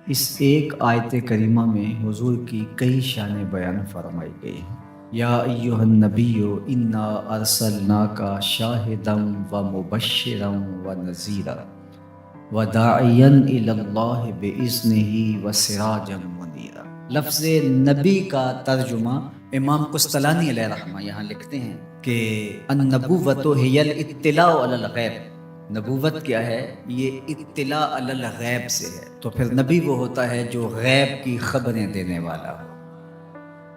اس ایک آیت کریمہ میں حضور کی کئی شانیں بیان فرمائی گئی ہیں۔ یا ایہا النبی انا ارسلناک شاہدا و مبشرا و نذیرا وداعیا الی اللہ باذنہ و سراجا منیرا۔ لفظ نبی کا ترجمہ امام قسطلانی علیہ رحمہ یہاں لکھتے ہیں کہ النبوۃ ہی الاطلاع علی الغیب۔ نبوت کیا ہے؟ یہ اطلاع علی الغیب سے ہے، تو پھر نبی وہ ہوتا ہے جو غیب کی خبریں دینے والا ہو۔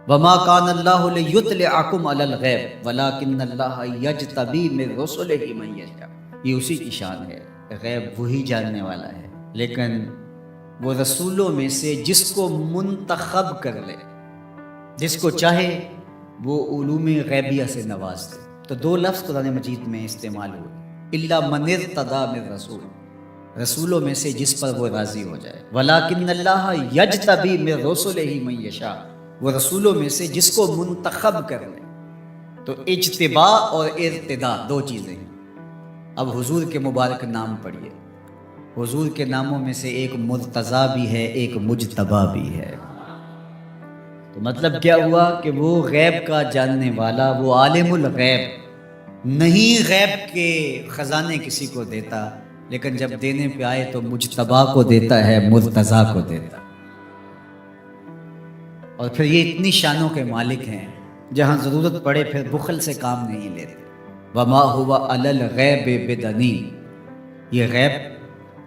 وما کان اللہ لیطلعکم علی الغیب ولکن اللہ یجتبی من رسلہ من یشاء۔ یہ اسی کی شان ہے، غیب وہی جاننے والا ہے، لیکن وہ رسولوں میں سے جس کو منتخب کر لے، جس کو چاہے وہ علوم غیبیہ سے نواز دے۔ تو دو لفظ قرآن مجید میں استعمال ہوئے، الا من ارتضی من رسول، رسولوں میں سے جس پر وہ راضی ہو جائے، ولیکن اللہ یجتبی من رسلہ من یشاء، وہ رسولوں میں سے جس کو منتخب کر لے۔ تو اجتباء اور ارتداء دو چیزیں ہیں۔ اب حضور کے مبارک نام پڑھیے، حضور کے ناموں میں سے ایک مرتضیٰ بھی ہے، ایک مجتبیٰ بھی ہے۔ تو مطلب کیا ہوا کہ وہ غیب کا جاننے والا، وہ عالم الغیب نہیں، غیب کے خزانے کسی کو دیتا، لیکن جب دینے پہ آئے تو مجتبیٰ کو دیتا ہے، مرتضیٰ کو دیتا۔ اور پھر یہ اتنی شانوں کے مالک ہیں، جہاں ضرورت پڑے پھر بخل سے کام نہیں لیتے۔ وما ہوا علی الغیب بدنین، یہ غیب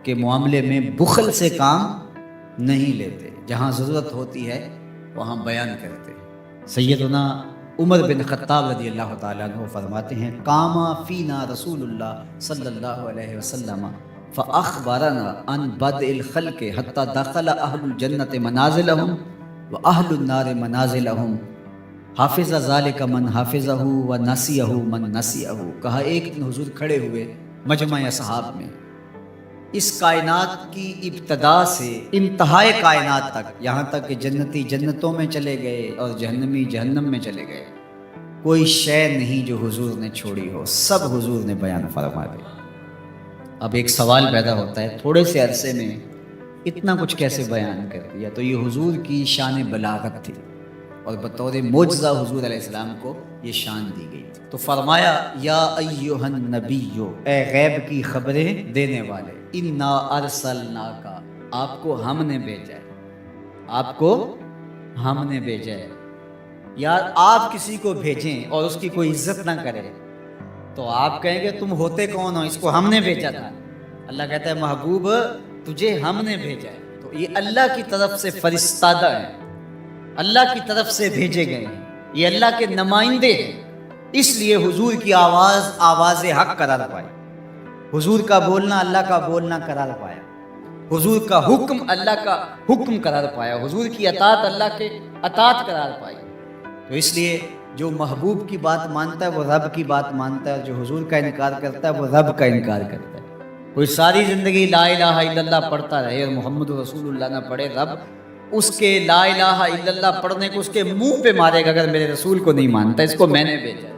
کے معاملے میں بخل سے کام نہیں لیتے، جہاں ضرورت ہوتی ہے وہاں بیان کرتے ہیں۔ سیدنا عمر بن خطاب رضی اللہ تعالیٰ عنہ فرماتے ہیں، قام فینا رسول اللہ صلی اللہ علیہ وسلم فاخبرنا عن بدء الخلق حتی دخل اہل الجنت منازلہم واہل النار منازلہم حافظ ذالک من حافظہ ونسیہ من نسیہ۔ کہا ایک دن حضور کھڑے ہوئے مجمع اصحاب میں، اس کائنات کی ابتدا سے انتہائے کائنات تک، یہاں تک کہ جنتی جنتوں میں چلے گئے اور جہنمی جہنم میں چلے گئے، کوئی شے نہیں جو حضور نے چھوڑی ہو، سب حضور نے بیان فرما دی۔ اب ایک سوال پیدا ہوتا ہے، تھوڑے سے عرصے میں اتنا کچھ کیسے بیان کر دیا؟ تو یہ حضور کی شان بلاغت تھی، اور بطور معجزہ حضور علیہ السلام کو یہ شان دی گئی تھی۔ تو فرمایا یا ایہا النبی، اے غیب کی خبریں دینے والے، انا ارسلناک، آپ کو ہم نے بھیجا ہے، آپ کو ہم نے بھیجا ہے۔ یار آپ کسی کو بھیجیں اور اس کی کوئی عزت نہ کرے تو آپ کہیں گے تم ہوتے کون ہو، اس کو ہم نے بھیجا تھا۔ اللہ کہتا ہے محبوب تجھے ہم نے بھیجا ہے۔ تو یہ اللہ کی طرف سے فرستادہ ہے، اللہ کی طرف سے بھیجے گئے ہیں، یہ اللہ کے نمائندے ہیں، اس لیے حضور کی آواز آواز حق قرار پائی، حضور کا بولنا اللہ کا بولنا قرار پایا، حضور کا حکم اللہ کا حکم قرار پایا، حضور کی اطاعت اللہ کے اطاعت قرار پائی۔ تو اس لیے جو محبوب کی بات مانتا ہے وہ رب کی بات مانتا ہے، اور جو حضور کا انکار کرتا ہے وہ رب کا انکار کرتا ہے۔ کوئی ساری زندگی لا الہ الا اللہ پڑھتا رہے اور محمد رسول اللہ نہ پڑھے، رب اس کے لا الہ الا اللہ پڑھنے کو اس کے منہ پہ مارے گا اگر میرے رسول کو نہیں مانتا، اس کو میں نے بھیجا۔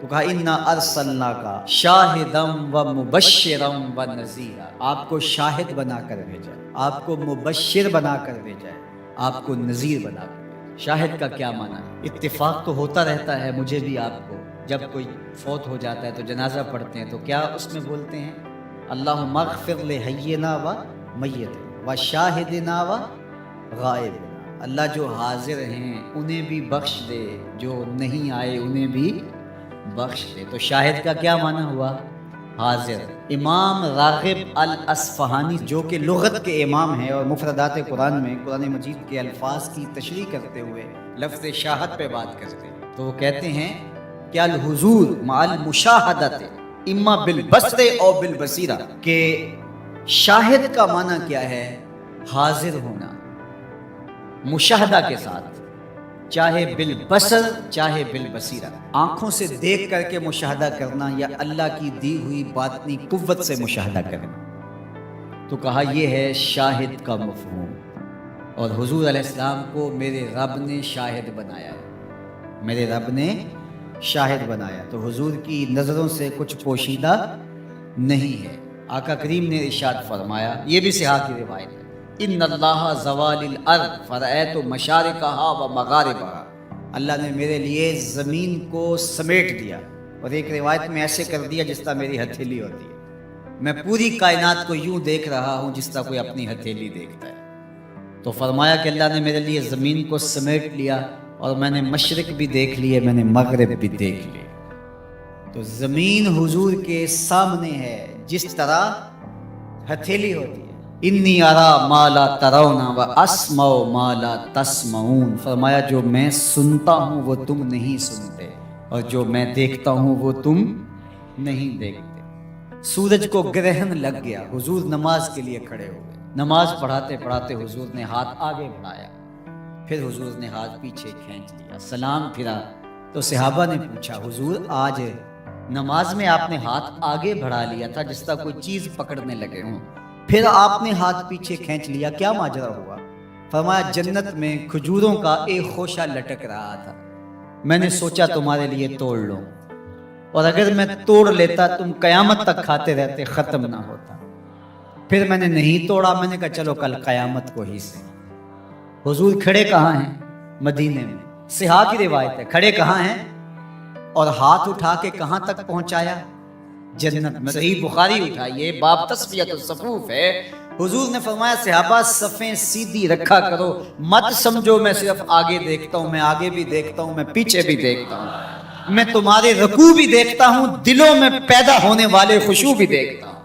تو کہا انا ارسلناک شاہدا و مبشرا و نذیرا، آپ کو شاہد بنا کر بھیجا، آپ کو مبشر بنا کر بھیجا ہے، آپ کو نذیر بنا کر۔ شاہد کا کیا معنی ہے؟ اتفاق تو ہوتا رہتا ہے مجھے بھی آپ کو، جب کوئی فوت ہو جاتا ہے تو جنازہ پڑھتے ہیں تو کیا اس میں بولتے ہیں اللہم اغفر لحینا و میتنا و شاہدنا و غائبنا، اللہ جو حاضر ہیں انہیں بھی بخش دے، جو نہیں آئے انہیں بھی بخش دے۔ تو شاہد کا کیا معنی ہوا؟ حاضر۔ امام راغب الاصفہانی جو کہ لغت کے امام ہیں اور مفردات قرآن میں قرآن مجید کے الفاظ کی تشریح کرتے ہوئے لفظ شاہد پہ بات کرتے ہیں، تو وہ کہتے ہیں کہ الحضور مع المشاہدۃ اما بالبصر او بالبصیرہ، کہ شاہد کا معنی کیا ہے؟ حاضر ہونا مشاہدہ کے ساتھ، چاہے بالبصر چاہے بالبصیرہ، آنکھوں سے دیکھ کر کے مشاہدہ کرنا یا اللہ کی دی ہوئی باطنی قوت سے مشاہدہ کرنا۔ تو کہا یہ ہے شاہد کا مفہوم، اور حضور علیہ السلام کو میرے رب نے شاہد بنایا ہے، میرے رب نے شاہد بنایا۔ تو حضور کی نظروں سے کچھ پوشیدہ نہیں ہے۔ آقا کریم نے ارشاد فرمایا، یہ بھی صحاح کی روایت ہے، ان اللہ زوال الارض فرأیت مشارقہا و مغاربہا، اللہ نے میرے لیے زمین کو سمیٹ دیا، اور ایک روایت میں ایسے کر دیا جس طرح میری ہتھیلی ہوتی ہے، میں پوری کائنات کو یوں دیکھ رہا ہوں جس طرح کوئی اپنی ہتھیلی دیکھتا ہے۔ تو فرمایا کہ اللہ نے میرے لیے زمین کو سمیٹ لیا، اور میں نے مشرق بھی دیکھ لیے، میں نے مغرب بھی دیکھ لیے۔ تو زمین حضور کے سامنے ہے جس طرح ہتھیلی ہوتی ہے۔ انی ارا ما لا ترون و اسمع ما لا تسمعون، فرمایا جو میں سنتا ہوں وہ تم نہیں سنتے، اور جو میں دیکھتا ہوں وہ تم نہیں دیکھتے۔ سورج کو گرہن لگ گیا، حضور نماز کے لیے کھڑے ہو گئے، نماز پڑھاتے پڑھاتے حضور نے ہاتھ آگے بڑھایا، پھر حضور نے ہاتھ پیچھے کھینچ لیا، سلام پھرا تو صحابہ نے پوچھا حضور آج نماز میں آپ نے ہاتھ آگے بڑھا لیا تھا جس طرح کوئی چیز پکڑنے لگے ہوں، پھر آپ نے ہاتھ پیچھے کھینچ لیا، کیا ماجرا ہوا؟ فرمایا جنت میں کھجوروں کا ایک خوشہ لٹک رہا تھا، میں نے سوچا تمہارے لیے توڑ لو، اور اگر میں توڑ لیتا تم قیامت تک کھاتے رہتے، ختم نہ ہوتا، پھر میں نے نہیں توڑا، میں نے کہا چلو کل قیامت کو ہی سے۔ حضور کھڑے کہاں ہیں؟ مدینے میں، صحاح کی روایت ہے، کھڑے کہاں ہیں اور ہاتھ اٹھا کے کہاں تک پہنچایا؟ جنت میں۔ صحیح بخاری اٹھائیے، باب تسویۃ الصفوف ہے، حضور نے فرمایا صحابہ صفیں سیدھی رکھا کرو، مت سمجھو میں صرف آگے دیکھتا ہوں، میں آگے بھی دیکھتا ہوں، میں پیچھے بھی دیکھتا ہوں، میں تمہارے رکوع بھی دیکھتا ہوں، دلوں میں پیدا ہونے والے خشوع بھی دیکھتا ہوں۔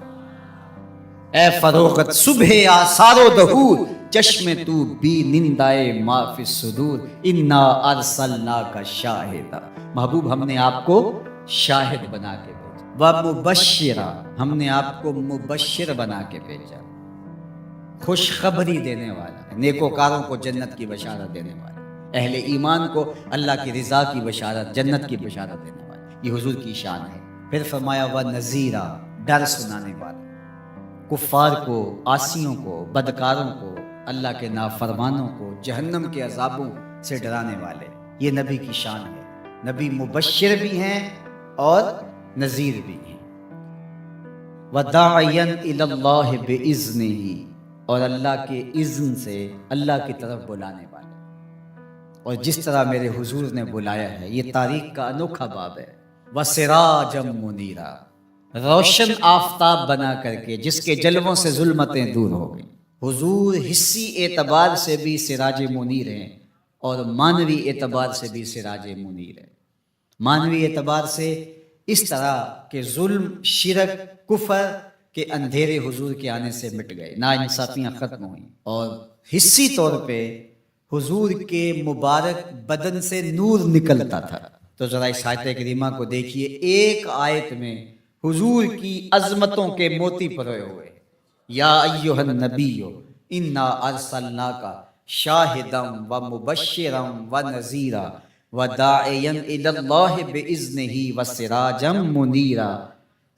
اے فروغت صبح آثار و دہور، چشم تو بی نندائے ما فی الصدور، انا ارسلناک شاہدا، محبوب ہم نے آپ کو شاہد بنا کے بھیجا، ومبشرا، ہم نے آپ کو مبشر بنا کے بھیجا، خوشخبری دینے والا، نیکوکاروں کو جنت کی بشارت دینے والا، اہل ایمان کو اللہ کی رضا کی بشارت، جنت کی بشارت دینے والا، یہ حضور کی شان ہے۔ پھر فرمایا وَنَذِيرًا، ڈر سنانے والا، کفار کو، عاصیوں کو، بدکاروں کو، اللہ کے نافرمانوں کو جہنم کے عذابوں سے ڈرانے والے، یہ نبی کی شان ہے۔ نبی مبشر بھی ہیں اور نذیر بھی ہیں۔ وَدَاعِيًا إِلَى اللَّهِ بِإِذْنِهِ، اور اللہ کے اذن سے اللہ کی طرف بلانے والے، اور جس طرح میرے حضور نے بلایا ہے، یہ تاریخ کا انوکھا باب ہے۔ وَسِرَاجًا مُنِيرًا، روشن آفتاب بنا کر کے جس کے جلووں سے ظلمتیں دور ہو گئیں۔ حضور حصی اعتبار سے بھی سراج منیر ہیں، اور معنوی اعتبار سے بھی سراج منیر ہیں۔ معنوی اعتبار سے اس طرح کہ ظلم، شرک، کفر کے اندھیرے حضور کے آنے سے مٹ گئے، ناانصافیاں ختم ہوئیں، اور حصی طور پہ حضور کے مبارک بدن سے نور نکلتا تھا۔ تو ذرا اس آیت کریمہ کو دیکھیے، ایک آیت میں حضور کی عظمتوں کے موتی پروئے ہوئے، یا ایھا النبی انا ارسلناک شاہدا ومبشرا ونذیرا وداعیا الی اللہ باذنہ وسراجا منیرا،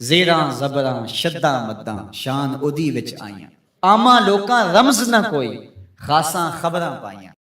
زیراں زبراں شداں مداں شان اودی وچ آئیاں، عاماں لوکاں رمز نہ کوئی، خاصاں خبراں پائیاں۔